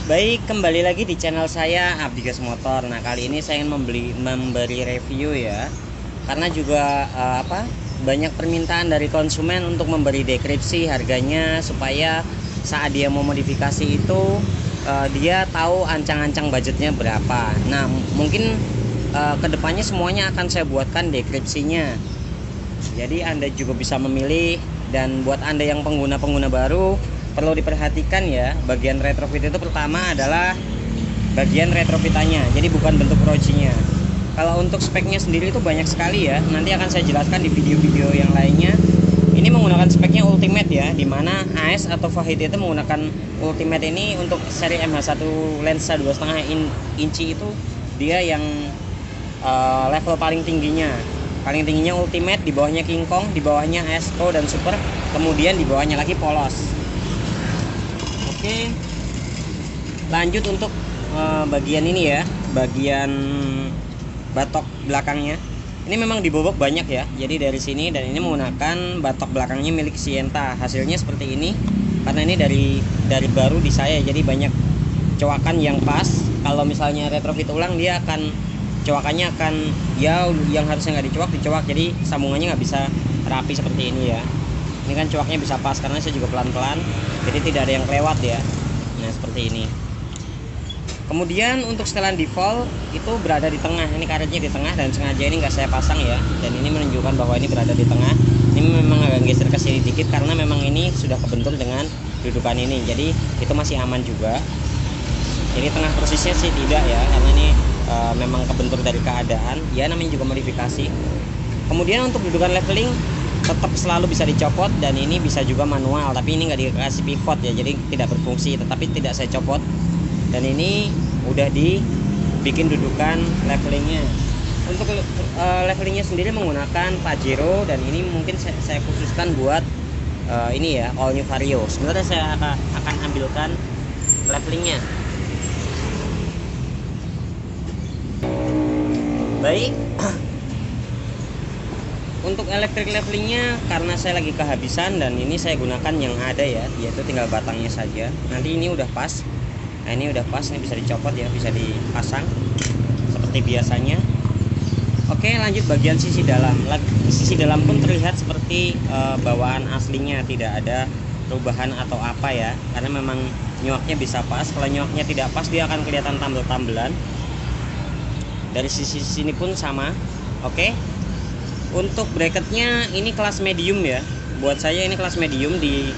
Baik, kembali lagi di channel saya Abdigas Motor. Nah, kali ini saya ingin memberi review ya. Karena juga banyak permintaan dari konsumen untuk memberi deskripsi harganya supaya saat dia mau modifikasi itu dia tahu ancang-ancang budgetnya berapa. Nah, mungkin kedepannya semuanya akan saya buatkan deskripsinya. Jadi Anda juga bisa memilih, dan buat Anda yang pengguna baru perlu diperhatikan ya, bagian retrofit itu pertama adalah bagian retrofitannya, jadi bukan bentuk rojinya. Kalau untuk speknya sendiri itu banyak sekali ya, nanti akan saya jelaskan di video-video yang lainnya. Ini menggunakan speknya ultimate ya, dimana AS atau Fahid itu menggunakan ultimate ini untuk seri MH1 lensa 2,5 inci itu dia yang level paling tingginya ultimate, di bawahnya King Kong, di bawahnya AS Pro dan Super, kemudian di bawahnya lagi polos. Oke, lanjut untuk bagian ini ya, bagian batok belakangnya. Ini memang dibobok banyak ya, jadi dari sini, dan ini menggunakan batok belakangnya milik Sienta. Hasilnya seperti ini, karena ini dari baru di saya, jadi banyak coakan yang pas. Kalau misalnya retrofit ulang, dia akan coakannya akan ya, yang harusnya nggak dicoak, jadi sambungannya nggak bisa rapi seperti ini ya. Ini kan coaknya bisa pas karena saya juga pelan-pelan, jadi tidak ada yang kelewat ya. Nah, seperti ini. Kemudian untuk setelan default itu berada di tengah. Ini karetnya di tengah, dan sengaja ini nggak saya pasang ya, dan ini menunjukkan bahwa ini berada di tengah. Ini memang agak geser ke sini dikit karena memang ini sudah kebentur dengan dudukan ini, jadi itu masih aman juga. Ini tengah persisnya sih tidak ya, karena ini memang kebentur dari keadaan ya, namanya juga modifikasi. Kemudian untuk dudukan leveling tetap selalu bisa dicopot, dan ini bisa juga manual, tapi ini nggak dikasih pivot ya, jadi tidak berfungsi, tetapi tidak saya copot. Dan ini udah dibikin dudukan levelingnya. Untuk levelingnya sendiri menggunakan Pajero, dan ini mungkin saya khususkan buat ini ya, all new Vario. Sebenarnya saya akan ambilkan levelingnya. Baik. Untuk elektrik levelingnya, karena saya lagi kehabisan dan ini saya gunakan yang ada ya, yaitu tinggal batangnya saja. Nanti ini udah pas. Nah, ini udah pas, ini bisa dicopot ya, bisa dipasang seperti biasanya. Oke, lanjut bagian sisi dalam. Sisi dalam pun terlihat seperti bawaan aslinya, tidak ada perubahan atau apa ya, karena memang nyuaknya bisa pas. Kalau nyuaknya tidak pas, dia akan kelihatan tambel-tambelan. Dari sisi sini pun sama. Oke. Untuk bracketnya ini kelas medium ya, buat saya ini kelas medium di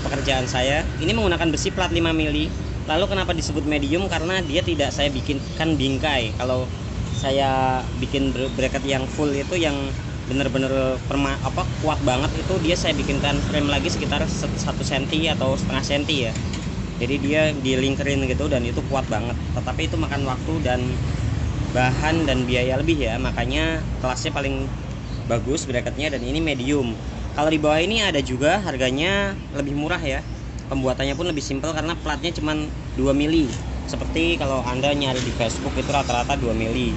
pekerjaan saya. Ini menggunakan besi plat 5 mili. Lalu kenapa disebut medium? Karena dia tidak saya bikinkan bingkai. Kalau saya bikin bracket yang full itu, yang bener-bener kuat banget, itu dia saya bikinkan frame lagi sekitar 1 cm atau setengah cm ya. Jadi dia dilingkerin gitu, dan itu kuat banget. Tetapi itu makan waktu dan bahan dan biaya lebih ya, makanya kelasnya paling bagus bracketnya, dan ini medium. Kalau di bawah ini ada juga, harganya lebih murah ya, pembuatannya pun lebih simpel karena platnya cuma 2 mili. Seperti kalau Anda nyari di Facebook itu rata-rata 2 mili.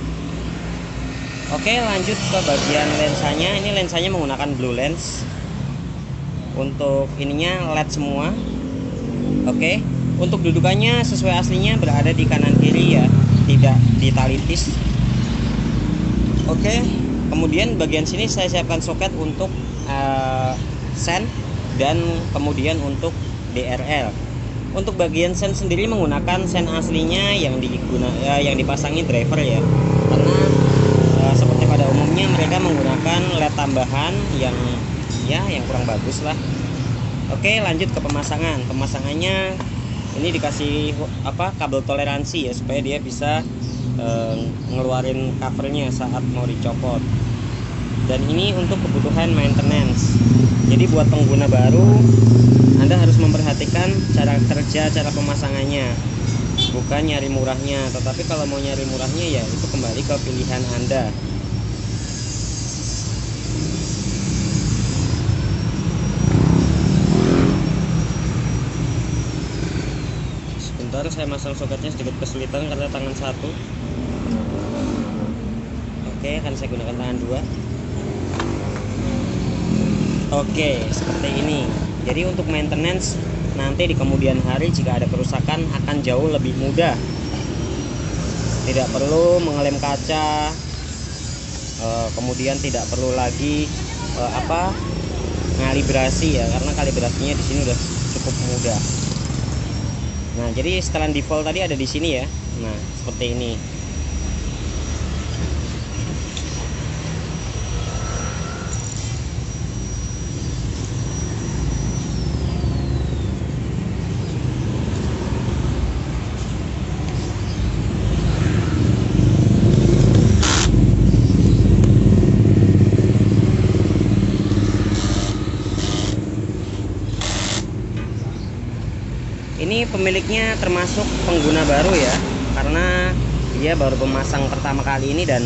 Oke, lanjut ke bagian lensanya. Ini lensanya menggunakan blue lens. Untuk ininya LED semua. Oke, untuk dudukannya sesuai aslinya berada di kanan kiri ya, tidak ditalitis. Oke, kemudian bagian sini saya siapkan soket untuk sen, dan kemudian untuk DRL. Untuk bagian sen sendiri menggunakan sen aslinya yang dipasangi driver ya, karena seperti pada umumnya mereka menggunakan LED tambahan yang kurang bagus lah. Oke, lanjut ke pemasangan. Pemasangannya ini dikasih kabel toleransi ya, supaya dia bisa ngeluarin covernya saat mau dicopot. Dan ini untuk kebutuhan maintenance. Jadi buat pengguna baru, Anda harus memperhatikan cara kerja, cara pemasangannya, bukan nyari murahnya. Tetapi kalau mau nyari murahnya ya itu kembali ke pilihan Anda. Sebentar, saya masang soketnya sedikit kesulitan karena tangan satu. Oke, akan saya gunakan tangan dua. Oke, seperti ini. Jadi untuk maintenance nanti di kemudian hari jika ada kerusakan akan jauh lebih mudah. Tidak perlu mengelem kaca, kemudian tidak perlu lagi ngalibrasi ya, karena kalibrasinya di sini udah cukup mudah. Nah, jadi setelan default tadi ada di sini ya. Nah, seperti ini. Ini pemiliknya termasuk pengguna baru ya, karena dia baru pemasang pertama kali ini, dan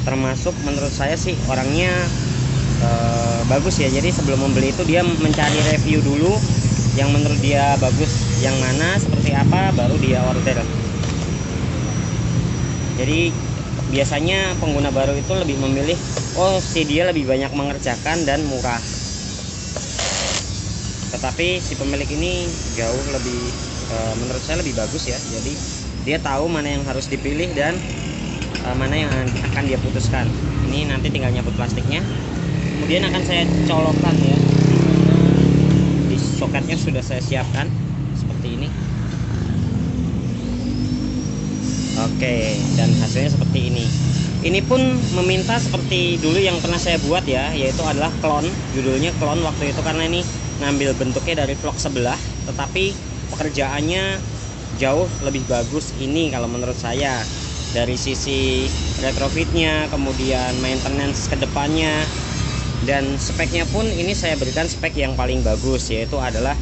termasuk menurut saya sih orangnya bagus ya. Jadi sebelum membeli itu dia mencari review dulu yang menurut dia bagus, yang mana seperti apa, baru dia order. Jadi biasanya pengguna baru itu lebih memilih, oh si dia lebih banyak mengerjakan dan murah. Tetapi si pemilik ini jauh lebih menurut saya lebih bagus ya. Jadi dia tahu mana yang harus dipilih dan mana yang akan dia putuskan. Ini nanti tinggal nyabut plastiknya, kemudian akan saya colokkan ya. Di soketnya sudah saya siapkan seperti ini. Oke, dan hasilnya seperti ini. Ini pun meminta seperti dulu yang pernah saya buat ya, yaitu adalah clone. Judulnya clone waktu itu karena ini ngambil bentuknya dari vlog sebelah, tetapi pekerjaannya jauh lebih bagus ini kalau menurut saya, dari sisi retrofitnya, kemudian maintenance kedepannya, dan speknya pun ini saya berikan spek yang paling bagus, yaitu adalah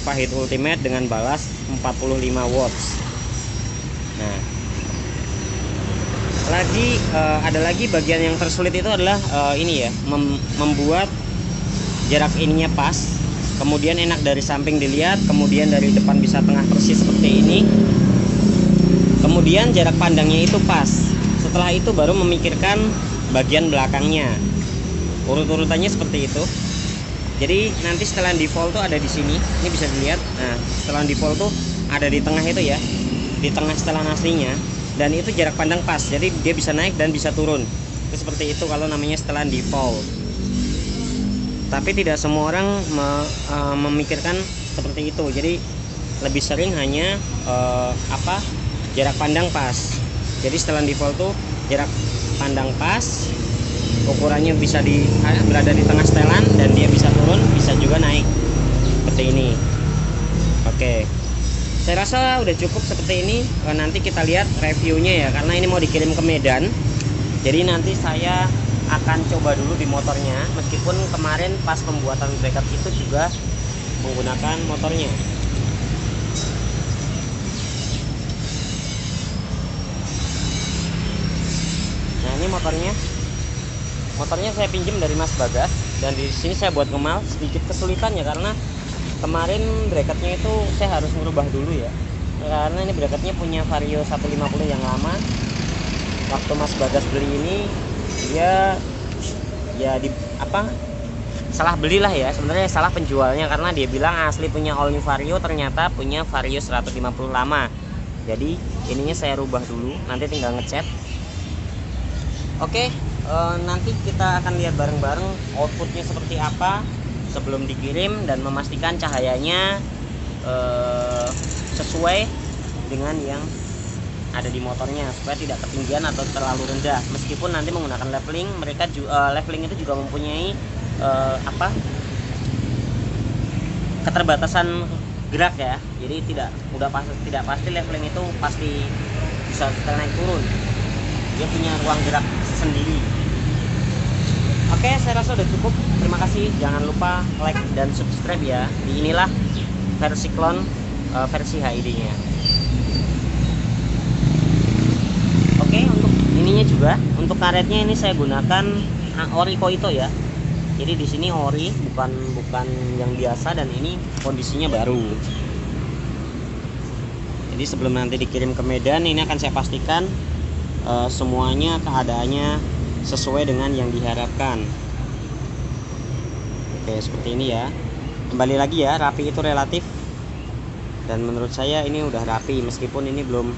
Fahid Ultimate dengan balas 45 watts. Nah, ada lagi bagian yang tersulit itu adalah ini ya, membuat jarak ininya pas, kemudian enak dari samping dilihat, kemudian dari depan bisa tengah persis seperti ini, kemudian jarak pandangnya itu pas. Setelah itu baru memikirkan bagian belakangnya. Urut-urutannya seperti itu. Jadi nanti setelan default tuh ada di sini, ini bisa dilihat. Nah, setelan default tuh ada di tengah itu ya, di tengah setelan aslinya, dan itu jarak pandang pas, jadi dia bisa naik dan bisa turun. Itu seperti itu kalau namanya setelan default. Tapi tidak semua orang memikirkan seperti itu. Jadi lebih sering hanya jarak pandang pas. Jadi setelan default tuh jarak pandang pas, ukurannya bisa berada di tengah setelan, dan dia bisa turun, bisa juga naik seperti ini. Oke, saya rasa udah cukup seperti ini. Nanti kita lihat reviewnya ya, karena ini mau dikirim ke Medan. Jadi nanti saya akan coba dulu di motornya, meskipun kemarin pas pembuatan bracket itu juga menggunakan motornya. Nah, ini motornya saya pinjam dari Mas Bagas, dan di sini saya buat ngemal. Sedikit kesulitan ya, karena kemarin bracketnya itu saya harus merubah dulu ya, karena ini bracketnya punya Vario 150 yang lama. Waktu Mas Bagas beli ini, dia ya salah belilah ya, sebenarnya salah penjualnya, karena dia bilang asli punya all new Vario, ternyata punya Vario 150 lama. Jadi ininya saya rubah dulu, nanti tinggal ngecat. Oke, nanti kita akan lihat bareng-bareng outputnya seperti apa sebelum dikirim, dan memastikan cahayanya sesuai dengan yang ada di motornya, supaya tidak ketinggian atau terlalu rendah. Meskipun nanti menggunakan leveling, mereka leveling itu juga mempunyai keterbatasan gerak ya. Jadi tidak pasti leveling itu pasti bisa naik turun. Dia punya ruang gerak sendiri. Oke, saya rasa udah cukup. Terima kasih. Jangan lupa like dan subscribe ya. Inilah versi clone versi HID-nya. Oke, untuk ininya juga, untuk karetnya ini saya gunakan ori Koito ya. Jadi di sini ori, bukan yang biasa, dan ini kondisinya baru. Jadi sebelum nanti dikirim ke Medan, ini akan saya pastikan semuanya keadaannya sesuai dengan yang diharapkan. Oke, seperti ini ya. Kembali lagi ya, rapi itu relatif. dan menurut saya ini udah rapi, meskipun ini belum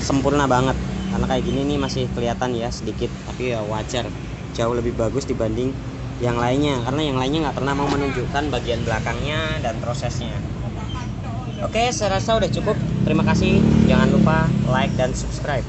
sempurna banget, karena kayak gini nih masih kelihatan ya sedikit, tapi ya wajar, jauh lebih bagus dibanding yang lainnya, karena yang lainnya nggak pernah mau menunjukkan bagian belakangnya dan prosesnya. Oke, saya rasa udah cukup. Terima kasih, jangan lupa like dan subscribe.